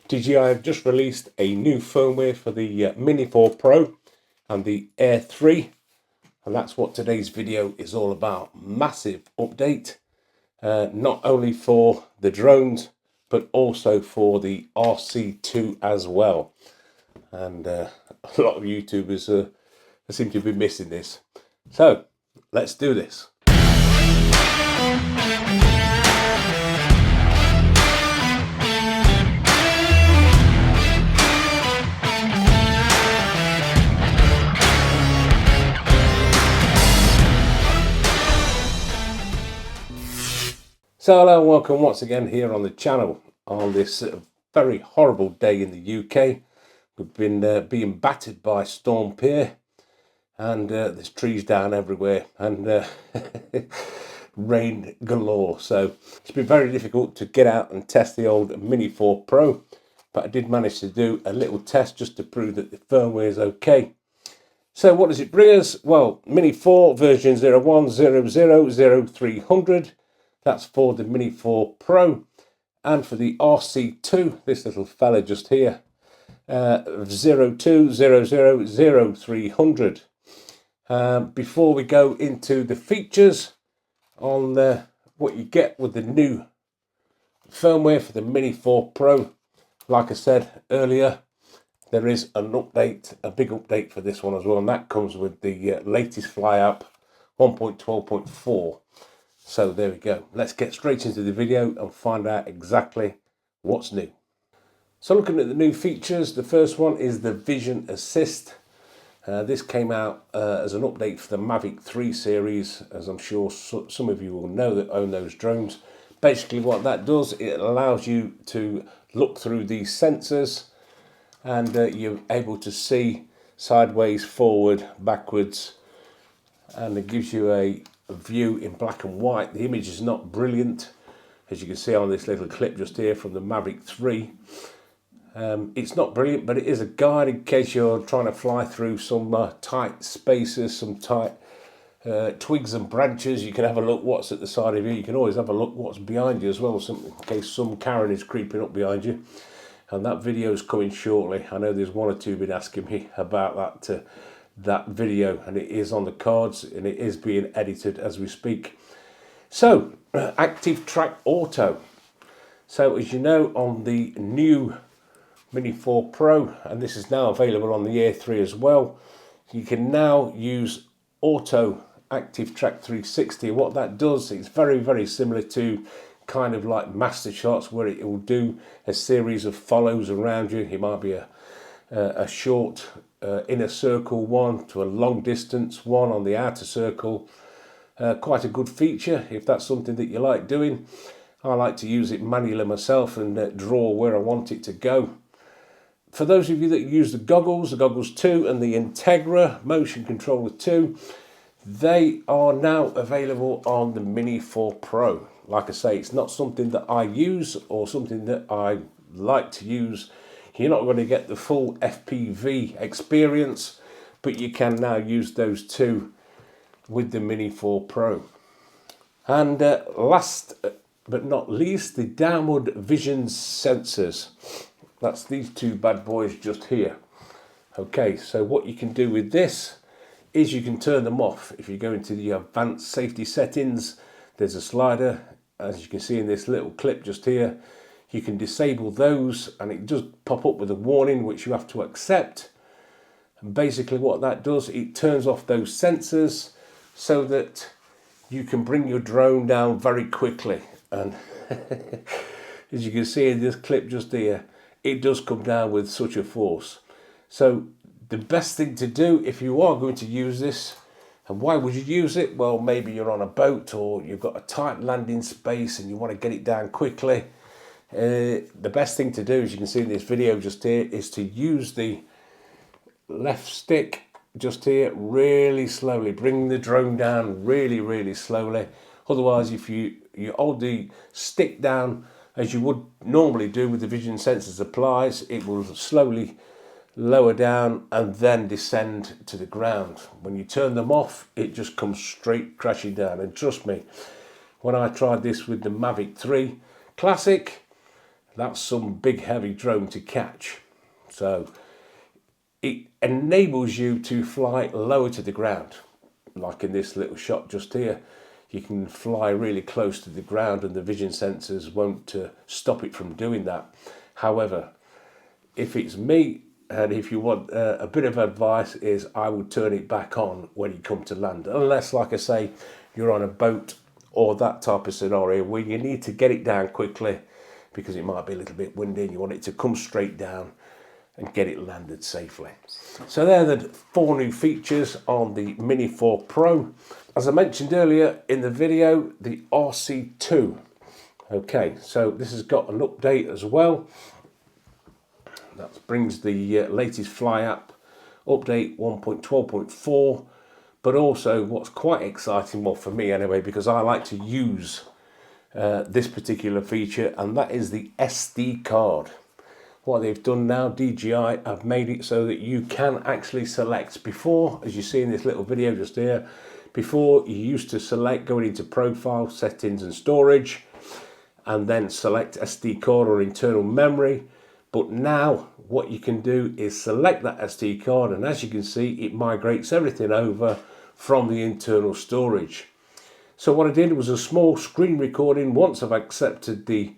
DJI have just released a new firmware for the Mini 4 Pro and the Air 3, and that's what today's video is all about. Massive update, not only for the drones but also for the RC-2 as well. And a lot of YouTubers seem to be missing this. So let's do this. So hello and welcome once again here on the channel on this very horrible day in the UK. We've been being battered by Storm Pier, and there's trees down everywhere and rain galore. So it's been very difficult to get out and test the old Mini 4 Pro, but I did manage to do a little test just to prove that the firmware is okay. So what does it bring us? Well, Mini 4 version 01000300. That's for the Mini 4 Pro, and for the RC2, this little fella just here, 02000300. Before we go into the features on what you get with the new firmware for the Mini 4 Pro, like I said earlier, there is an update, a big update for this one as well, and that comes with the latest fly app 1.12.4. So there we go. Let's get straight into the video and find out exactly what's new. So looking at the new features, the first one is the Vision Assist. This came out as an update for the Mavic 3 series, as I'm sure some of you will know that own those drones. Basically what that does, it allows you to look through these sensors, and you're able to see sideways, forward, backwards, and it gives you a view in black and white. The image is not brilliant, as you can see on this little clip just here from the Mavic 3. It's not brilliant, but it is a guide in case you're trying to fly through some tight spaces, some tight twigs and branches. You can have a look what's at the side of you. You can always have a look what's behind you as well, in case some Karen is creeping up behind you. And that video is coming shortly. I know there's one or two been asking me about that video, and it is on the cards and it is being edited as we speak. So active track auto. So as you know, on the new Mini 4 Pro, and this is now available on the Air 3 as well, you can now use auto active track 360. What that does, it's very similar to kind of like master shots, where it will do a series of follows around you. It might be a short inner circle one to a long distance one on the outer circle. Quite a good feature if that's something that you like doing. I like to use it manually myself and draw where I want it to go. For those of you that use the Goggles 2 and the Integra Motion Controller 2, they are now available on the Mini 4 Pro. Like I say, it's not something that I use or something that I like to use. You're not going to get the full FPV experience, but you can now use those two with the Mini 4 Pro. And last but not least, the downward vision sensors. That's these two bad boys just here. Okay, so what you can do with this is you can turn them off. If you go into the advanced safety settings, there's a slider, as you can see in this little clip just here. You can disable those and it does pop up with a warning which you have to accept. And basically what that does, it turns off those sensors so that you can bring your drone down very quickly. And as you can see in this clip just here, it does come down with such a force. So the best thing to do if you are going to use this, and why would you use it? Well, maybe you're on a boat or you've got a tight landing space and you want to get it down quickly. The best thing to do, as you can see in this video just here, is to use the left stick just here really slowly, bring the drone down really slowly. Otherwise, if you hold the stick down as you would normally do with the vision sensors applies, it will slowly lower down and then descend to the ground. When you turn them off, it just comes straight crashing down. And trust me, when I tried this with the Mavic 3 Classic, That's some big heavy drone to catch. So it enables you to fly lower to the ground. Like in this little shot just here, you can fly really close to the ground and the vision sensors won't stop it from doing that. However, if it's me, and if you want a bit of advice, is I would turn it back on when you come to land. Unless, like I say, you're on a boat or that type of scenario where you need to get it down quickly because it might be a little bit windy and you want it to come straight down and get it landed safely. So there are the 4 new features on the Mini 4 Pro. As I mentioned earlier in the video, the RC-2. Okay, so this has got an update as well. That brings the latest Fly app update 1.12.4, but also what's quite exciting, well for me anyway, because I like to use this particular feature, and that is the SD card. What they've done now, DJI have made it so that you can actually select. Before, as you see in this little video just here, before you used to select going into profile, settings and storage, and then select SD card or internal memory. But now what you can do is select that SD card, and as you can see, it migrates everything over from the internal storage. So what I did was a small screen recording once I've accepted the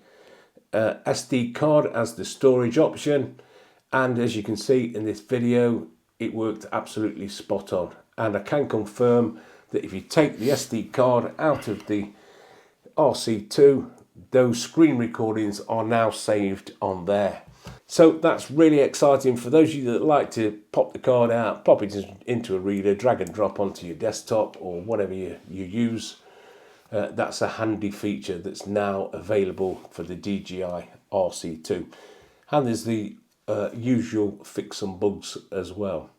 SD card as the storage option, and as you can see in this video, it worked absolutely spot on. And I can confirm that if you take the SD card out of the RC2, those screen recordings are now saved on there. So that's really exciting for those of you that like to pop the card out, pop it into a reader, drag and drop onto your desktop or whatever you use. That's a handy feature that's now available for the DJI RC2. And there's the usual fix some bugs as well.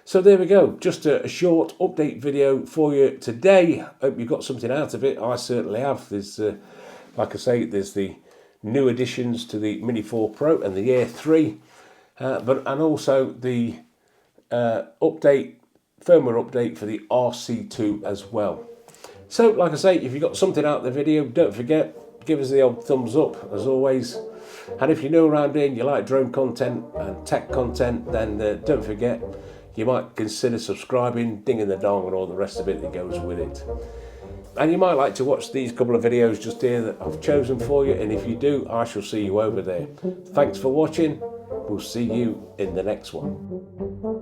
So there we go, just a short update video for you today. Hope you got something out of it. I certainly have. There's, like I say, there's the new additions to the Mini 4 Pro and the Air 3, and also the firmware update for the RC2 as well. So, like I say, if you got something out of the video, don't forget, give us the old thumbs up, as always. And if you're new around here and you like drone content and tech content, then don't forget, you might consider subscribing, dinging the dong and all the rest of it that goes with it. And you might like to watch these couple of videos just here that I've chosen for you, and if you do, I shall see you over there. Thanks for watching. We'll see you in the next one.